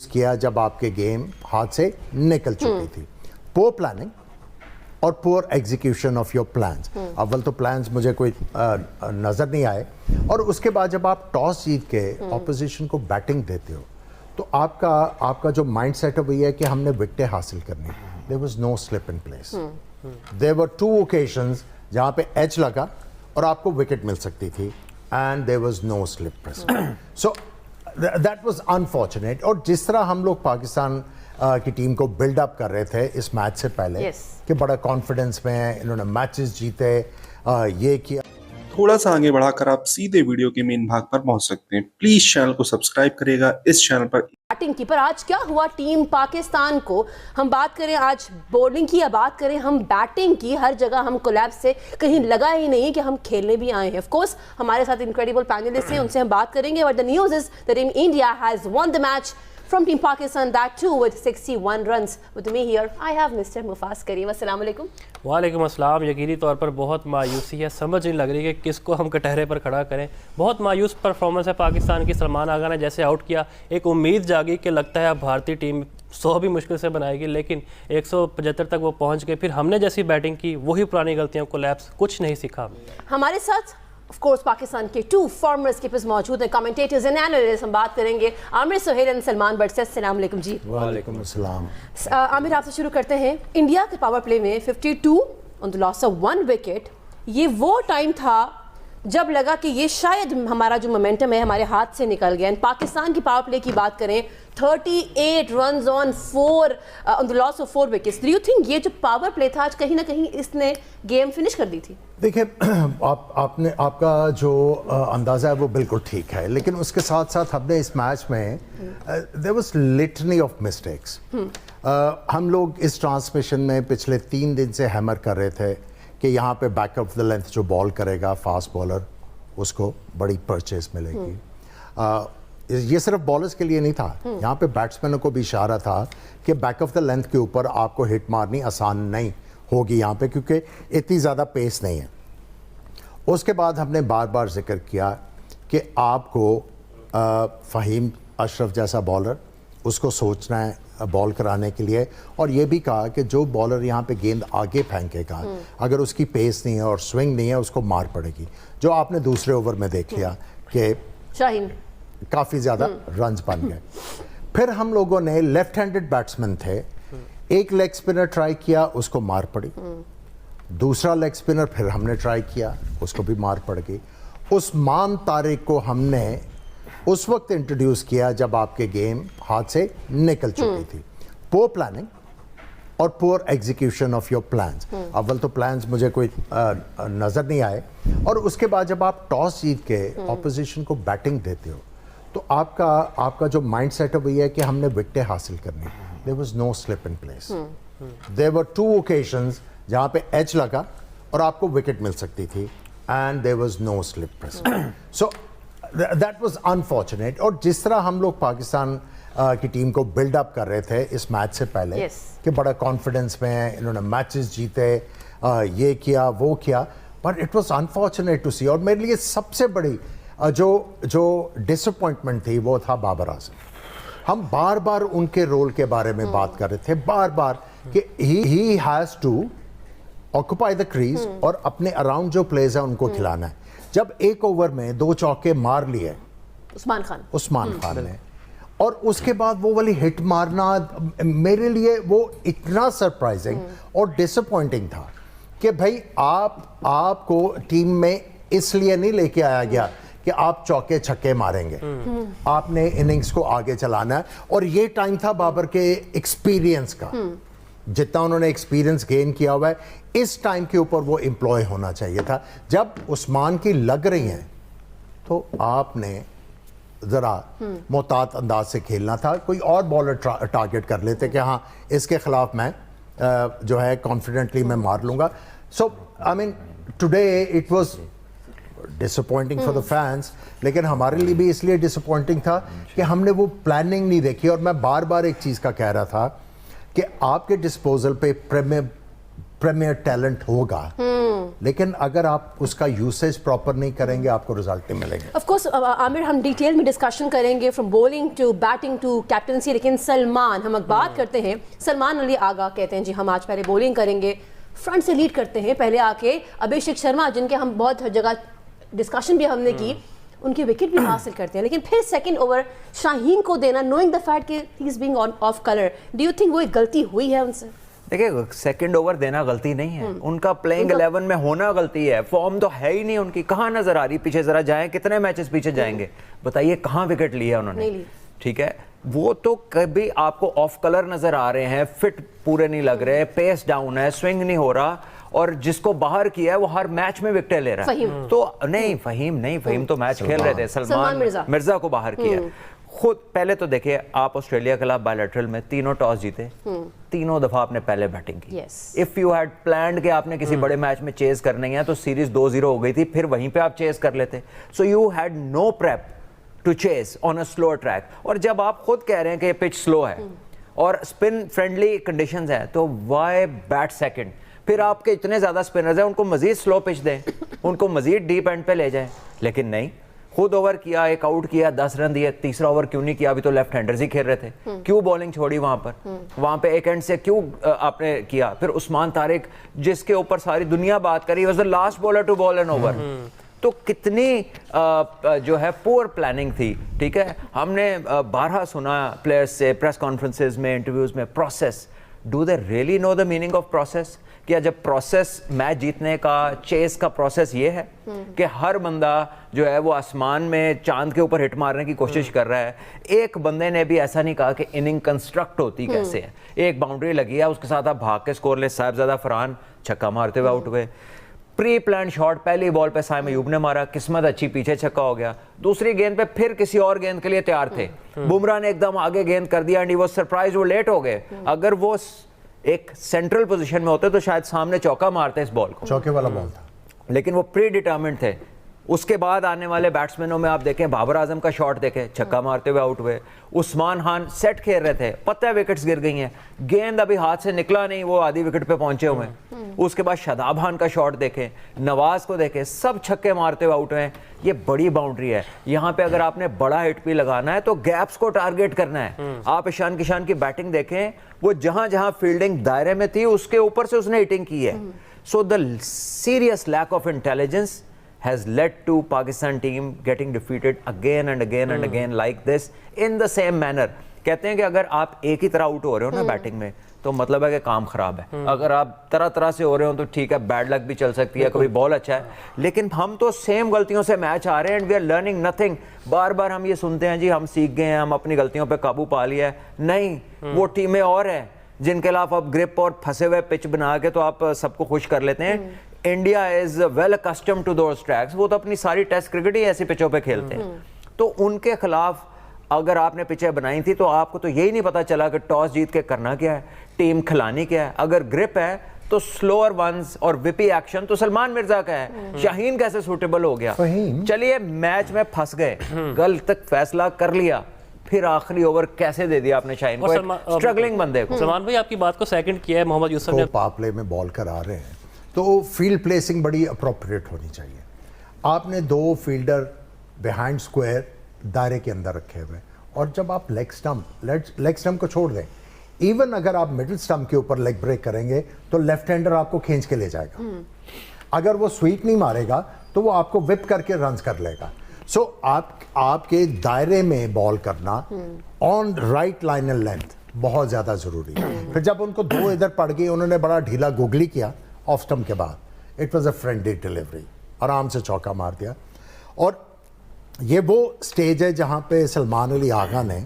کیا جب آپ کے گیم ہاتھ سے نکل چکی تھی. پور پلاننگ اور پور ایگزیکیوشن آف یور پلانز. اول تو پلانز مجھے کوئی نظر نہیں آئے, اور اس کے بعد جب آپ ٹاس جیت کے اپوزیشن کو بیٹنگ دیتے ہو تو آپ کا جو مائنڈ سیٹ ہے وہی ہے کہ ہم نے وکٹیں حاصل کرنی. there was no slip in place. there were 2 occasions جہاں پہ ایج لگا اور آپ کو وکٹ مل سکتی تھی, and there was no slip present. so that was unfortunate. اور جس طرح ہم لوگ پاکستان کی ٹیم کو بلڈ اپ کر رہے تھے اس میچ سے پہلے کہ بڑا کانفیڈنس میں ہیں, انہوں نے میچز جیتے, یہ کیا. تھوڑا سا آگے بڑھا کر آپ سیدھے ویڈیو کے مین بھاگ پر پہنچ سکتے ہیں. پلیز چینل کو سبسکرائب کرے گا. اس چینل پر بیٹنگ کی پر آج کیا ہوا ٹیم پاکستان کو, ہم بات کریں آج بولنگ کی یا بات کریں ہم بیٹنگ کی, ہر جگہ ہم کولیپس سے کہیں لگا ہی نہیں کہ ہم کھیلنے بھی آئے ہیں. آف کورس ہمارے ساتھ انکریڈیبل پینلسٹ ہیں, ان سے ہم بات کریں گے. But the news is that Team India has won the match from Team Pakistan, that too with 61 runs. With me here I have Mr. Mufaz Kareem. السلام علیکم. وعلیکم السلام. یقینی طور پر بہت مایوسی ہے, سمجھ نہیں لگ رہی کہ کس کو ہم کٹہرے پر کھڑا کریں. بہت مایوس پرفارمنس ہے پاکستان کی. سلمان آغا نے جیسے آؤٹ کیا ایک امید جاگی کہ لگتا ہے اب بھارتی ٹیم 100 بھی مشکل سے بنائے گی, لیکن 175 تک وہ پہنچ گئے. پھر ہم نے جیسی بیٹنگ کی وہی پرانی غلطیاں کو لیپس, کچھ نہیں سیکھا. ہمارے ساتھ of course پاکستان کے 2 فارمر اسکپرز موجود ہیں, کمنٹیٹرز اینڈ اینالسٹ. ہم بات کریں گے عامر سہیل اور سلمان بٹ سے. السلام علیکم جی. وعلیکم السلام. عامر آپ سے شروع کرتے ہیں. انڈیا کے پاور پلے میں 52 on the loss of 1 wicket, یہ وہ ٹائم تھا جب لگا کہ یہ شاید ہمارا جو مومنٹم ہے ہمارے ہاتھ سے نکل گیا. پاکستان کی پاور پلے کی بات کریں 38 runs on the loss of 4 wickets. Do you think یہ جو پاور پلے تھا آج کہیں نہ کہیں اس نے گیم فنش کر دی تھی؟ دیکھیں آپ کا جو اندازہ ہے وہ بالکل ٹھیک ہے, لیکن اس کے ساتھ ساتھ ہم نے اس میچ میں there was litany of mistakes. ہم لوگ اس ٹرانسمیشن میں پچھلے 3 دن سے ہیمر کر رہے تھے کہ یہاں پہ بیک آف دا لینتھ جو بال کرے گا فاسٹ بالر اس کو بڑی پرچیز ملے گی. یہ صرف بالرز کے لیے نہیں تھا, یہاں پہ بیٹسمینوں کو بھی اشارہ تھا کہ بیک آف دا لینتھ کے اوپر آپ کو ہٹ مارنی آسان نہیں ہوگی یہاں پہ, کیونکہ اتنی زیادہ پیس نہیں ہے. اس کے بعد ہم نے بار بار ذکر کیا کہ آپ کو فہیم اشرف جیسا بالر اس کو سوچنا ہے بال کرانے کے لیے, اور یہ بھی کہا کہ جو بالر یہاں پہ گیند آگے پھینکے گا اگر اس کی پیس نہیں ہے اور سوئنگ نہیں ہے اس کو مار پڑے گی, جو آپ نے دوسرے اوور میں دیکھ لیا کہ شاہین کافی زیادہ رنز بن گئے. پھر ہم لوگوں نے لیفٹ ہینڈڈ بیٹسمین تھے, ایک لیگ سپنر ٹرائی کیا اس کو مار پڑی, دوسرا لیگ سپنر پھر ہم نے ٹرائی کیا اس کو بھی مار پڑ گئی. عثمان طارق کو ہم نے اس وقت انٹروڈیوس کیا جب آپ کے گیم ہاتھ سے نکل چکی تھی. پور پلاننگ اور پور ایگزیکیوشن آف یور پلانز. اول تو پلانز مجھے کوئی نظر نہیں آئے, اور اس کے بعد جب آپ ٹاس جیت کے اپوزیشن کو بیٹنگ دیتے ہو تو آپ کا جو مائنڈ سیٹ ہے وہی ہے کہ ہم نے وکٹیں حاصل کرنی. there was no slip in place. there were 2 occasions جہاں پہ ایج لگا اور آپ کو وکٹ مل سکتی تھی, and there was no slip present. so that was unfortunate. اور جس طرح ہم لوگ پاکستان کی ٹیم کو بلڈ اپ کر رہے تھے اس میچ سے پہلے کہ بڑا کانفیڈنس میں ہیں, انہوں نے میچز جیتے, یہ کیا وہ کیا, but it was unfortunate to see. اور میرے لیے سب سے بڑی جو ڈس اپوائنٹمنٹ تھی وہ تھا بابر اعظم. ہم بار بار ان کے رول کے بارے میں بات کر رہے تھے بار بار کہ he has to occupy the crease اور اپنے اراؤنڈ جو پلیز ہیں ان کو کھلانا ہے. جب ایک اوور میں 2 چوکے مار لیے عثمان خان نے, اور اس کے بعد وہ والی ہٹ مارنا میرے لیے وہ اتنا سرپرائزنگ اور ڈس اپوائنٹنگ تھا کہ بھائی آپ کو ٹیم میں اس لیے نہیں لے کے آیا گیا کہ آپ چوکے چھکے ماریں گے, آپ نے اننگز کو آگے چلانا ہے. اور یہ ٹائم تھا بابر کے ایکسپیرینس کا, جتنا انہوں نے ایکسپیرینس گین کیا ہوا ہے اس ٹائم کے اوپر وہ امپلوائے ہونا چاہیے تھا. جب عثمان کی لگ رہی ہیں تو آپ نے ذرا محتاط انداز سے کھیلنا تھا. کوئی اور بالر ٹارگٹ کر لیتے کہ ہاں اس کے خلاف میں جو ہے کانفیڈنٹلی میں مار لوں گا. So I mean today it was disappointing for the fans, لیکن ہمارے لیے بھی اس لیے ڈس اپوائنٹنگ تھا کہ ہم نے وہ پلاننگ نہیں دیکھی. اور میں بار بار ایک چیز کا کہہ رہا تھا کہ آپ کے ڈسپوزل پہ प्रीमियर टैलेंट होगा, लेकिन अगर आप उसका यूसेज प्रॉपर नहीं करेंगे आपको रिजल्ट नहीं मिलेंगे। ऑफ कोर्स आमिर, हम डिटेल में डिस्कशन करेंगे from bowling to batting to captaincy, लेकिन सलमान, हम बात करते हैं सलमान अली आगा कहते हैं जी हम आज पहले बॉलिंग करेंगे, फ्रंट से लीड करते हैं, पहले आके अभिषेक शर्मा जिनके हम बहुत जगह डिस्कशन भी हमने की, उनके विकेट भी हासिल करते हैं, लेकिन फिर सेकंड ओवर शाहीन को देना नोइंग द फैक्ट कि he is being of colour, do you think वो एक गलती हुई है उनसे? देखिए, सेकंड ओवर देना गलती नहीं है, उनका प्लेइंग 11 में होना गलती है, फॉर्म तो है ही नहीं उनकी, कहाँ नजर आ रही, पीछे जरा जाएं, कितने मैचेस पीछे जाएंगे बताइए, कहाँ विकेट लिया उन्होंने, ठीक है, वो तो कभी आपको ऑफ कलर नजर आ रहे हैं, फिट पूरे नहीं लग रहे, पेस डाउन है, स्विंग नहीं हो रहा, और जिसको बाहर किया है वो हर मैच में विकेट ले रहा है, तो नहीं फहीम तो मैच खेल रहे थे, सलमान मिर्जा को बाहर किया खुद। पहले तो देखिए, आप ऑस्ट्रेलिया के खिलाफ बायलैटरल में तीनों टॉस जीते, तीनों दफा आपने पहले बैटिंग की। इफ यू हैड प्लान्ड कि आपने किसी बड़े मैच में चेज करनी है तो सीरीज 2-0 हो गई थी, फिर वहीं पे आप चेज कर लेते, so you had no prep to chase on a slow track. और जब आप खुद कह रहे हैं कि ये पिच स्लो है और स्पिन फ्रेंडली कंडीशंस है, तो व्हाई बैट सेकंड? फिर आपके इतने ज्यादा स्पिनर्स हैं, उनको मजीद स्लो पिच दें, उनको मजीद डीप एंड पे ले जाएं, लेकिन नहीं, खुद ओवर किया, एक आउट किया, 10 रन दिए, तीसरा ओवर क्यों नहीं किया? अभी तो लेफ्ट हैंडर्स ही खेल रहे थे, क्यों बॉलिंग छोड़ी वहां पे एक एंड से क्यों आपने किया? फिर उस्मान तारिक, जिसके ऊपर सारी दुनिया बात करी, was the last bowler to bowl an over, तो कितनी जो है पुअर प्लानिंग थी, ठीक है। हमने बारहा सुना प्लेयर्स से प्रेस कॉन्फ्रेंसेज में, इंटरव्यूज में, process, do they really know the meaning of process? क्या जब प्रोसेस मैच जीतने का, चेस का प्रोसेस ये है कि हर बंदा जो है वो आसमान में चांद के ऊपर हिट मारने की कोशिश कर रहा है? एक बंदे ने भी ऐसा नहीं कहा कि इनिंग कंस्ट्रक्ट होती कैसे है, एक बाउंड्री लगी है उसके साथ आप भाग के स्कोर ले, साहिबजादा फरहान छक्का मारते हुए आउट हुए, प्री प्लान शॉट पहली बॉल पे साइम अयूब ने मारा, किस्मत अच्छी, पीछे छक्का हो गया, दूसरी गेंद पे फिर किसी और गेंद के लिए तैयार थे, बुमराह ने एकदम आगे गेंद कर दिया, एंड ही वाज सरप्राइज, वो लेट हो गए, अगर वो एक सेंट्रल पोजीशन में होते तो शायद सामने चौका मारते इस बॉल को, चौके वाला बॉल था, लेकिन वो प्री डिटर्मिन्ड थे। उसके बाद आने वाले बैट्समैनों में आप देखें, बाबर आजम का शॉट देखें, छक्का मारते हुए आउट हुए, उस्मान खान सेट खेल रहे थे, पता है विकेट्स गिर गई हैं, गेंद अभी हाथ से निकला नहीं, वो आधी विकेट पे पहुंचे हुए हैं। उसके बाद शादाब खान का शॉट देखें, नवाज को देखें, सब छक्के मारते हुए आउट हुए। ये बड़ी बाउंड्री है, यहाँ पे अगर आपने बड़ा हिट भी लगाना है तो गैप्स को टारगेट करना है। आप ईशान किशान की बैटिंग देखें, वो जहां जहां फील्डिंग दायरे में थी उसके ऊपर से उसने हिटिंग की है। So the serious lack of intelligence has led to Pakistan team getting defeated again and again and again like this in the same manner. कहते हैं कि अगर आप एक ही तरह आउट हो रहे हो ना बैटिंग में, तो मतलब है कि काम खराब है। अगर आप तरह तरह से हो रहे हो तो ठीक है, बैड लक भी चल सकती है, कभी बॉल अच्छा है, लेकिन हम तो सेम गलतियों से मैच आ रहे हैं and we are learning nothing. बार बार हम ये सुनते हैं जी हम सीख गए हैं, हम अपनी गलतियों पे काबू पा लिया है। नहीं, वो टीमें और है जिनके खिलाफ आप ग्रिप और फंसे हुए पिच बना के तो आप सबको खुश कर लेते हैं। India is well accustomed to those tracks, वो तो अपनी सारी टेस्ट क्रिकेट ही ऐसी पिचों पे खेलते हैं। तो उनके खिलाफ अगर आपने पिचें बनाई थी तो आपको तो यही नहीं पता चला कि टॉस जीत के करना क्या है, टीम खिलानी क्या है। अगर ग्रिप है तो स्लोअर वंस और विपी एक्शन तो सलमान मिर्जा का है, शाहीन कैसे सूटेबल हो गया? चलिए मैच में फंस गए, गलत तक फैसला कर लिया, फिर आखिरी ओवर कैसे दे दिया आपने शाहीन को, स्ट्रगलिंग बंदे को। सलमान भाई आपकी बात को सेकंड किया है मोहम्मद यूसुफ ने, पावर प्ले में बॉल करा रहे हैं तो फील्ड प्लेसिंग बड़ी अप्रोप्रिएट होनी चाहिए। आपने दो फील्डर बिहाइंड स्क्वायर दायरे के अंदर रखे हुए, और जब आप लेग स्टंप को छोड़ दें, इवन अगर आप मिडिल स्टंप के ऊपर लेग ब्रेक करेंगे तो लेफ्ट हैंडर आपको खींच के ले जाएगा। अगर वो स्वीप नहीं मारेगा तो वो आपको विप करके रन्स कर लेगा। सो आपके दायरे में बॉल करना on right line and length बहुत ज़्यादा ज़रूरी है। फिर जब उनको दो इधर पड़ गई, उन्होंने बड़ा ढीला गुगली किया ऑफ स्टंप के बाद, it was a friendly delivery, आराम से चौका मार दिया। और ये वो स्टेज है जहां पे सलमान अली आगा ने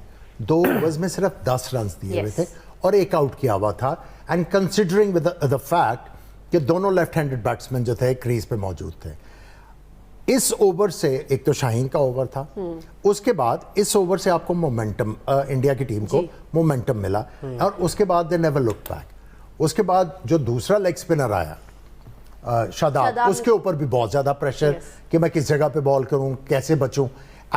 2 ओवर्स में सिर्फ 10 रन दिए हुए थे और एक आउट किया हुआ था, and considering with the fact कि दोनों लेफ्ट हैंडेड बैट्समैन जो थे क्रीज पे मौजूद थे। इस ओवर से एक तो शाहीन का ओवर था, उसके बाद इस ओवर से आपको मोमेंटम, इंडिया की टीम को मोमेंटम मिला, और उसके बाद दे नेवर लुक बैक। उसके बाद जो दूसरा लेग स्पिनर आया शादाब, उसके ऊपर भी बहुत ज़्यादा प्रेशर कि मैं किस जगह पे बॉल करूं, कैसे बचूं।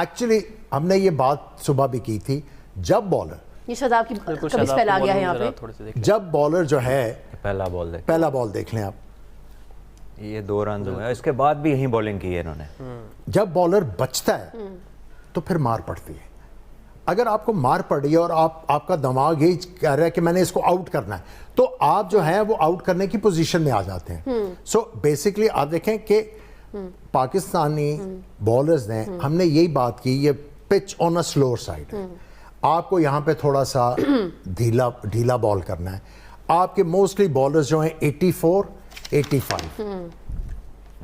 एक्चुअली हमने ये बात सुबह भी की थी, जब बॉलर, ये शादाब की कमिश फैला गया है यहाँ पे, जब बॉलर जो है पहला बॉल देख लें आप, ये 2 रन हुए हैं, इसके बाद भी यही बॉलिंग की है इन्होंने। जब बॉलर बचता है तो फिर मार पड़ती है। अगर आपको मार पड़ी और आपका दिमाग यही कह रहा है कि मैंने इसको आउट करना है, तो आप जो है वो आउट करने की पोजीशन में आ जाते हैं। सो बेसिकली आप देखें कि पाकिस्तानी बॉलर्स ने, हमने यही बात की, ये pitch on a slower side है, आपको यहाँ पे थोड़ा सा ढीला बॉल करना है। आपके मोस्टली बॉलर्स जो हैं 84, 85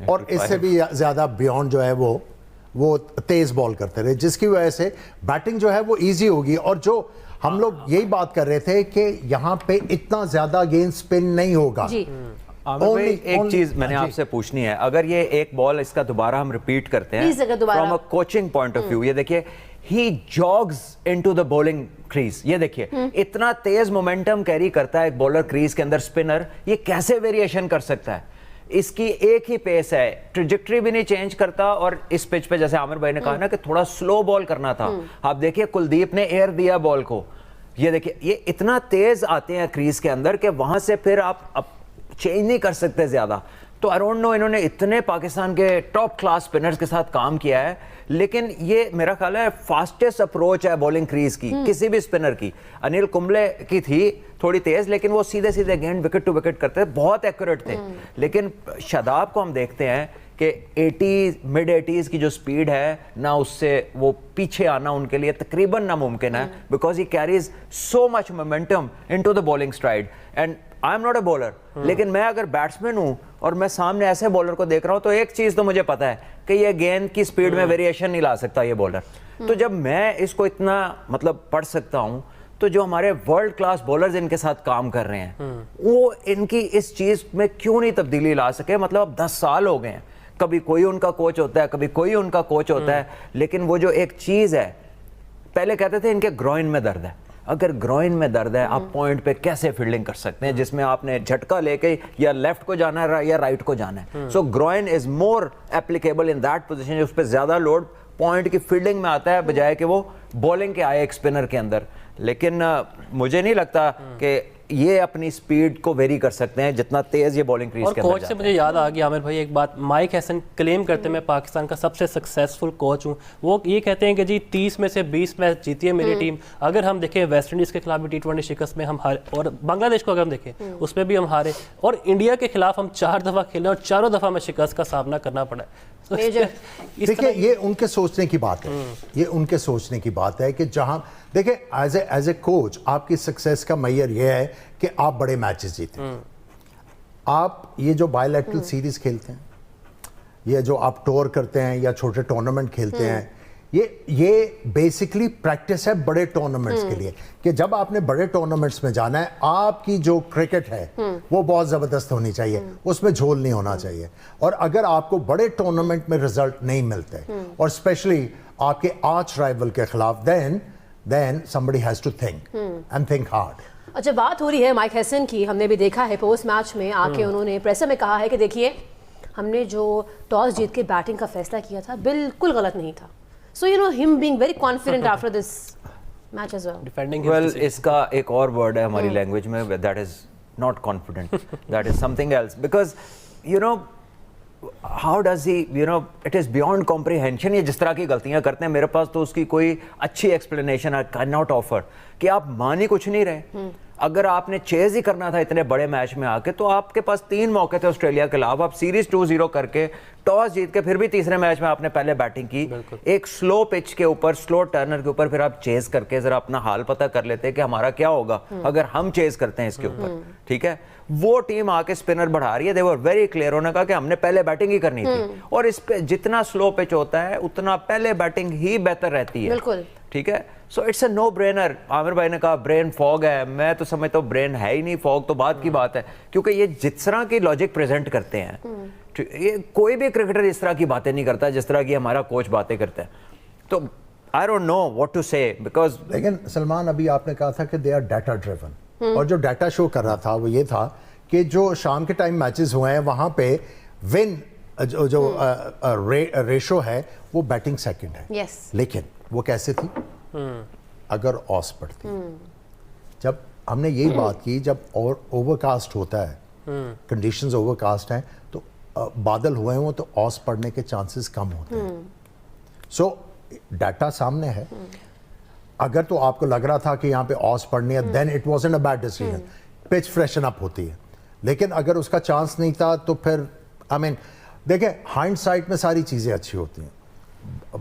और इससे भी ज़्यादा बियॉन्ड जो है वो तेज बॉल करते रहे, जिसकी वजह से बैटिंग जो है वो इजी होगी। और जो हम लोग यही बात कर रहे थे कि यहाँ पे इतना ज़्यादा गेंद स्पिन नहीं होगा। एक चीज मैंने आपसे पूछनी है, अगर ये एक बॉल इसका दोबारा हम रिपीट करते हैं from a coaching point of view, ये देखिए he jogs into the bowling crease, ये देखिए इतना तेज मोमेंटम कैरी करता है एक बॉलर क्रीज के अंदर, स्पिनर, ये कैसे वेरिएशन कर सकता है? इसकी एक ही पेस है, ट्रेजेक्टरी भी नहीं चेंज करता। और इस पिच पे जैसे आमिर भाई ने कहा ना कि थोड़ा स्लो बॉल करना था, आप देखिए कुलदीप ने एयर दिया बॉल को, ये देखिए ये इतना तेज आते हैं क्रीज के अंदर कि वहां से फिर आप चेंज नहीं कर सकते ज्यादा। तो आई डोंट नो, इन्होंने इतने पाकिस्तान के टॉप क्लास स्पिनर्स के साथ काम किया है, लेकिन ये मेरा ख्याल है फास्टेस्ट अप्रोच है बॉलिंग क्रीज की किसी भी स्पिनर की। अनिल कुंबले की थी थोड़ी तेज, लेकिन वो सीधे सीधे गेंद विकेट टू विकेट करते थे, बहुत एक्यूरेट थे। लेकिन शादाब को हम देखते हैं कि 80 मिड 80s की जो स्पीड है ना, उससे वो पीछे आना उनके लिए तकरीबन नामुमकिन है, because he carries so much momentum into the bowling STRIDE. And I am not a bowler, लेकिन मैं अगर बैट्समैन हूं और मैं सामने ऐसे बॉलर को देख रहा हूं, तो एक चीज तो मुझे पता है कि ये गेंद की स्पीड में वेरिएशन नहीं ला सकता ये बॉलर। तो जब मैं इसको इतना मतलब पढ़ सकता हूं, तो जो हमारे वर्ल्ड क्लास बॉलर्स इनके साथ काम कर रहे हैं, वो इनकी इस चीज में क्यों नहीं तब्दीली ला सके? मतलब अब 10 साल हो गए हैं, कभी कोई उनका कोच होता है, कभी कोई उनका कोच होता है, लेकिन वो जो एक चीज है, पहले कहते थे इनके ग्रोइन में दर्द है। अगर ग्रोइन में दर्द है, आप पॉइंट पे कैसे फील्डिंग कर सकते हैं जिसमें आपने झटका लेके या लेफ्ट को जाना है या राइट को जाना है? So groin is more applicable in that position, उस पर ज्यादा लोड पॉइंट की फील्डिंग में आता है बजाय कि वो बॉलिंग के आए एक स्पिनर के अंदर। लेकिन मुझे नहीं लगता कि ये अपनी स्पीड को वेरी कर सकते हैं जितना तेज ये बॉलिंग क्रीज के अंदर कोच से मुझे याद आ गया आमिर भाई एक बात, माइक हैसन क्लेम करते हैं मैं पाकिस्तान का सबसे सक्सेसफुल कोच हूँ। वो ये कहते हैं कि जी 30 में से 20 मैच जीती है मेरी टीम। अगर हम देखें वेस्ट इंडीज़ के खिलाफ भी T20 शिकस्त में हम हारे, और बांग्लादेश को अगर हम देखें उसमें भी हम हारे, और इंडिया के खिलाफ हम 4 दफ़ा खेले और चारों दफ़ा में शिकस्त का सामना करना पड़ा। देखिए ये उनके सोचने की बात है, ये उनके सोचने की बात है कि जहां देखिए एज ए कोच आपकी सक्सेस का मैयर ये है कि आप बड़े मैचेस जीतें। आप ये जो बायलैटरल सीरीज खेलते हैं, ये जो आप टूर करते हैं या छोटे टूर्नामेंट खेलते हैं, ये बेसिकली प्रैक्टिस है बड़े टूर्नामेंट्स के लिए, कि जब आपने बड़े टूर्नामेंट्स में जाना है, आपकी जो क्रिकेट है वो बहुत ज़बरदस्त होनी चाहिए, उसमें झोल नहीं होना चाहिए। और अगर आपको बड़े टूर्नामेंट में रिजल्ट नहीं मिलते, और स्पेशली आपके आर्च राइवल के खिलाफ, then somebody has to think and think hard. अच्छा, बात हो रही है माइक हैसन की, हमने भी देखा है पोस्ट मैच में आके उन्होंने प्रेसर में कहा है कि देखिए हमने जो टॉस जीत के बैटिंग का फैसला किया था बिल्कुल गलत नहीं था। So you know him being very confident after this match as well. Defending well, इसका एक और वर्ड है हमारी लैंग्वेज में, that is not confident, that is something else, because you know how does he, you know, it is beyond comprehension. ये जिस तरह की गलतियां करते हैं, मेरे पास तो उसकी कोई अच्छी explanation I can not offer, कि आप मान ही कुछ नहीं रहे। अगर आपने चेज ही करना था इतने बड़े मैच में आके, तो आपके पास 3 मौके थे ऑस्ट्रेलिया के खिलाफ, आप सीरीज 2-0 करके टॉस जीत के फिर भी तीसरे मैच में आपने पहले बैटिंग की, एक स्लो पिच के ऊपर, स्लो टर्नर के ऊपर, फिर आप चेज करके जरा अपना हाल पता कर लेते कि हमारा क्या होगा अगर हम चेज करते हैं इसके ऊपर। ठीक है, वो टीम आके स्पिनर बढ़ा रही है, दे वर वेरी क्लियर, उन्होंने कहा कि हमने पहले बैटिंग ही करनी थी, और इस पे जितना स्लो पिच होता है उतना पहले बैटिंग ही बेहतर रहती है। बिल्कुल ठीक है, so it's a no brainer. Aamir भाई ने कहा ब्रेन फॉग है, मैं तो समझता हूँ ब्रेन है ही नहीं, फॉग तो बात की बात है, क्योंकि ये जिस तरह की लॉजिक प्रेजेंट करते हैं, ये कोई भी क्रिकेटर इस तरह की बातें नहीं करता जिस तरह की हमारा कोच बातें करता है। तो I don't know what to say, because लेकिन सलमान, अभी आपने कहा था कि दे आर डाटा ड्रिवन, और जो डाटा शो कर रहा था वो ये था कि जो शाम के टाइम मैचेस हुए हैं वहां पे विन जो रेशो है वो बैटिंग सेकंड है। yes. लेकिन वो कैसे थी? अगर ऑस पड़ती, जब हमने यही बात की, जब और ओवरकास्ट होता है, कंडीशंस ओवरकास्ट हैं, तो बादल हुए हों तो औस पड़ने के चांसेस कम होते हैं. सो डाटा सामने है. अगर तो आपको लग रहा था कि यहाँ पे औस पड़नी है, then it wasn't a bad decision, pitch freshen up होती है. लेकिन अगर उसका चांस नहीं था तो फिर आई मीन देखिए, हाइंडसाइट में सारी चीज़ें अच्छी होती हैं.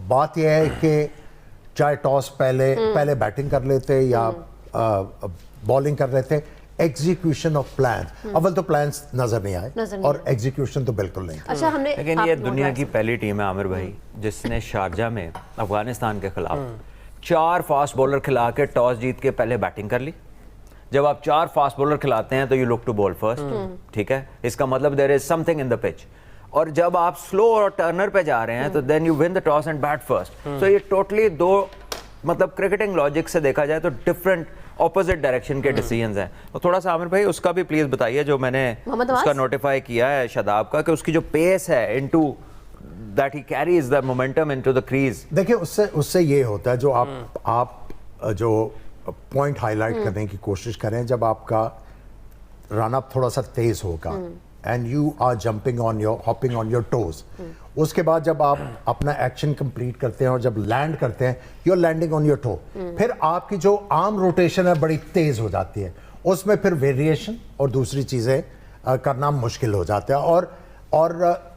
बात यह है कि चाहे टॉस पहले बैटिंग कर लेते या बॉलिंग कर रहे थे, एग्जीक्यूशन ऑफ प्लान, अव्वल तो प्लान्स नजर नहीं आए और एग्जीक्यूशन तो बिल्कुल नहीं. अच्छा, हमने लेकिन ये दुनिया की पहली टीम है आमिर भाई जिसने शारजा में अफगानिस्तान के खिलाफ 4 फास्ट बॉलर खिला के टॉस जीत के पहले बैटिंग कर ली. जब आप 4 फास्ट बॉलर खिलाते हैं तो you look to bowl first, ठीक है, इसका मतलब there is something in the pitch. और जब आप स्लो और टर्नर पे जा रहे हैं तो then you win the toss and bat first. So ये टोटली दो, मतलब क्रिकेटिंग लॉजिक से देखा जाए तो डिफरेंट ऑपोजिट डायरेक्शन के डिसीजंस हैं. तो थोड़ा सा आमिर भाई उसका भी प्लीज बताइए, जो मैंने उसका नोटिफाई किया है शादाब का, कि उसकी जो पेस है into that he carries the momentum into the crease. देखिए, उससे ये होता है, जो आप जो पॉइंट हाईलाइट करने की कोशिश करें, जब आपका रन अप थोड़ा सा तेज होगा and you are jumping on your hopping on your toes, उसके बाद जब आप अपना एक्शन कंप्लीट करते हैं और जब लैंड करते हैं, you are landing on your toe, फिर आपकी जो आर्म रोटेशन है बड़ी तेज हो जाती है. उसमें फिर वेरिएशन और दूसरी चीज़ें करना मुश्किल हो जाता है. और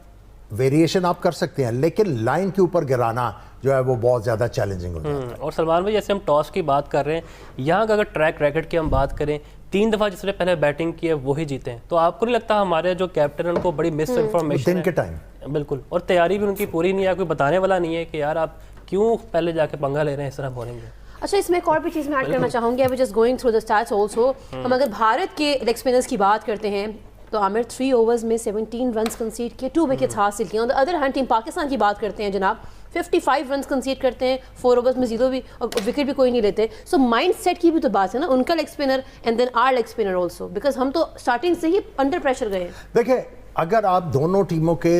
वेरिएशन आप कर सकते हैं, लेकिन लाइन के ऊपर गिराना जो है वो बहुत ज़्यादा चैलेंजिंग हो जाता है. और सलमान भाई, जैसे हम टॉस की बात कर रहे हैं, यहाँ का अगर ट्रैक रैकेट की हम बात करें, 3 दफ़ा जिसने पहले बैटिंग की है वो ही जीते हैं. तो आपको नहीं लगता हमारे जो कैप्टन है उनको बड़ी मिस इन्फॉर्मेशन दिन के टाइम? बिल्कुल, और तैयारी भी उनकी पूरी नहीं है, कोई बताने वाला नहीं है कि यार आप क्यों पहले जाके पंगा ले रहे हैं इस तरह बॉलिंग में. अच्छा, इसमें एक और भी चीज़ मैं ऐड करना चाहूँगी. I was just going through the stats also. हम अगर भारत के लेग स्पिनर्स की बात करते हैं तो आमिर 3 ओवर्स में 17 रन्स कंसीड किए, 2 विकेट्स हासिल किए. On the other hand team Pakistan की बात करते हैं जनाब, 55 रन्स कंसीड करते हैं, 4 ओवर्स में 0 भी विकेट भी कोई नहीं लेते. सो माइंड सेट की भी तो बात है ना, उनका leg spinner and then our leg spinner also, because हम तो स्टार्टिंग से ही अंडर प्रेशर गए. देखिए, अगर आप दोनों टीमों के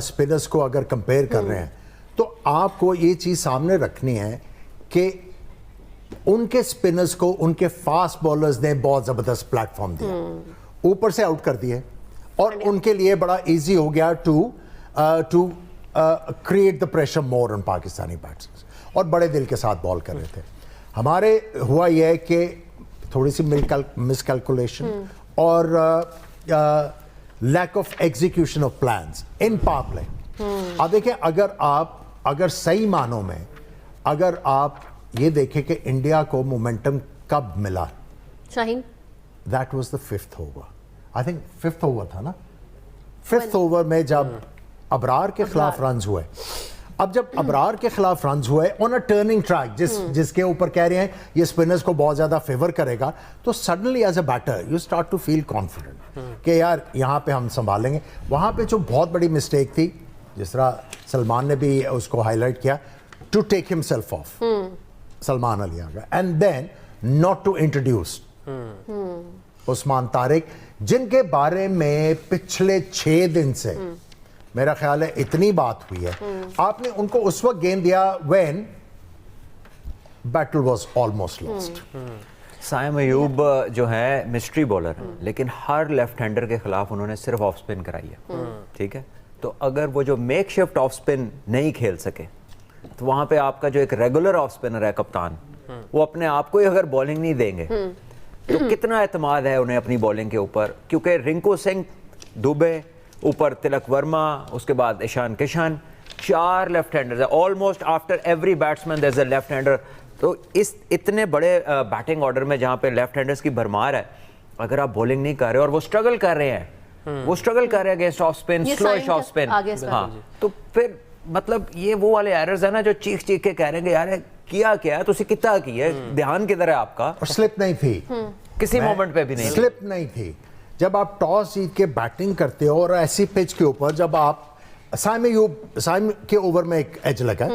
स्पिनर्स को अगर कंपेयर कर रहे हैं तो आपको ये चीज़ सामने रखनी है कि उनके स्पिनर्स को उनके फास्ट बॉलर्स ने बहुत ज़बरदस्त प्लेटफॉर्म दिया, ऊपर से आउट कर दिए, और उनके लिए बड़ा इजी हो गया to create the pressure more on Pakistani batsman, और बड़े दिल के साथ बॉल कर रहे थे. हमारे हुआ यह है कि थोड़ी सी मिसकैलकुलेशन और lack of execution of plans in power play. अब देखिए, अगर सही मानों में अगर आप ये देखें कि इंडिया को मोमेंटम कब मिला, Shaheen, that was the 5th over. I think 5th over था ना, 5th ओवर में जब अबरार के खिलाफ रन्स हुए. अब जब अबरार के खिलाफ रन्स हुए ऑन अ टर्निंग ट्रैक, जिसके ऊपर कह रहे हैं ये स्पिनर्स को बहुत ज़्यादा फेवर करेगा, तो suddenly as a batter you start to feel confident कि यार यहाँ पे हम संभालेंगे. वहाँ पे जो बहुत बड़ी मिस्टेक थी, जिस तरह सलमान ने भी उसको हाईलाइट किया, to take himself off, Salman Ali Agha, and then not to introduce Usman Tariq, जिनके बारे में पिछले 6 दिन से मेरा ख्याल है इतनी बात हुई है. आपने उनको उस वक्त गेंद दिया when battle was almost lost. Saim Ayub जो है मिस्ट्री बॉलर है, लेकिन हर लेफ्ट हैंडर के खिलाफ उन्होंने सिर्फ ऑफ स्पिन कराई है, ठीक है. तो अगर वो जो मेक शिफ्ट ऑफ स्पिन नहीं खेल सके, तो वहां पे आपका जो एक रेगुलर ऑफ स्पिनर है कप्तान, वो अपने आप को ही अगर बॉलिंग नहीं देंगे तो कितना एतमाद है उन्हें अपनी बॉलिंग के ऊपर. क्योंकि रिंकू सिंह, दुबे, ऊपर तिलक वर्मा, उसके बाद ईशान किशन, 4 लेफ्ट हैंडर्स है. Almost after every batsman there is a left hander. तो इस इतने बड़े बैटिंग ऑर्डर में जहां पे लेफ्ट हैंडर्स की भरमार है, अगर आप बॉलिंग नहीं कर रहे और वो स्ट्रगल कर रहे हैं, वो स्ट्रगल कर रहे हैं against off spin, slow off spin, हाँ, तो फिर मतलब ये वो वाले एरर्स है ना जो चीख चीख के कह रहे हैं कि यार किया क्या है, तुसी कितना किया है, ध्यान किधर है आपका. और स्लिप नहीं थी, किसी मोमेंट पे भी नहीं, स्लिप नहीं थी. जब आप टॉस जीत के बैटिंग करते हो और ऐसी पिच के ऊपर, जब आप साइम के ओवर में एक एज लगा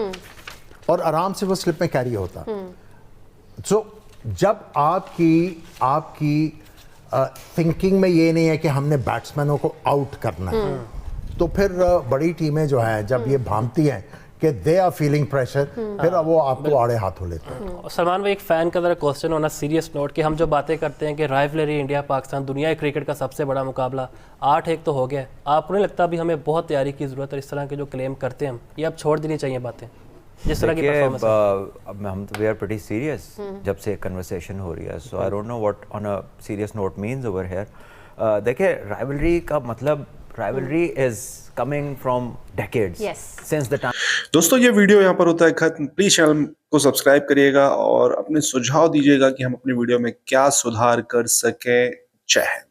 और आराम से वो स्लिप में कैरी होता. सो जब आपकी थिंकिंग में ये नहीं है कि हमने बैट्समैनों को आउट करना है, तो फिर बड़ी टीमें जो हैं जब ये भांपती हैं कि दे आर फीलिंग प्रेशर, फिर अब वो आपको आड़े हाथों लेते हैं। और सलमान भाई, एक फ़ैन का ज़रा क्वेश्चन होना सीरियस नोट कि हम जो बातें करते हैं कि राइवलरी इंडिया पाकिस्तान दुनिया क्रिकेट का सबसे बड़ा मुकाबला 8-1 तो हो गया है, आपको नहीं लगता अभी हमें बहुत तैयारी की ज़रूरत है? इस तरह के जो क्लेम करते हैं हम, ये अब छोड़ देनी चाहिए बातें, जिस तरह की परफॉर्मेंस है। अब हम तो वी आर प्रीटी सीरियस जब से कन्वर्सेशन हो रही है, so I don't know what on a serious note means over here. देखिए, राइवलरी का मतलब, rivalry is coming from decades, since the time. दोस्तों, ये वीडियो यहाँ पर होता है खत्म। प्लीज चैनल को सब्सक्राइब करिएगा और अपने सुझाव दीजिएगा कि हम अपनी वीडियो में क्या सुधार कर सकें। जय हिंद।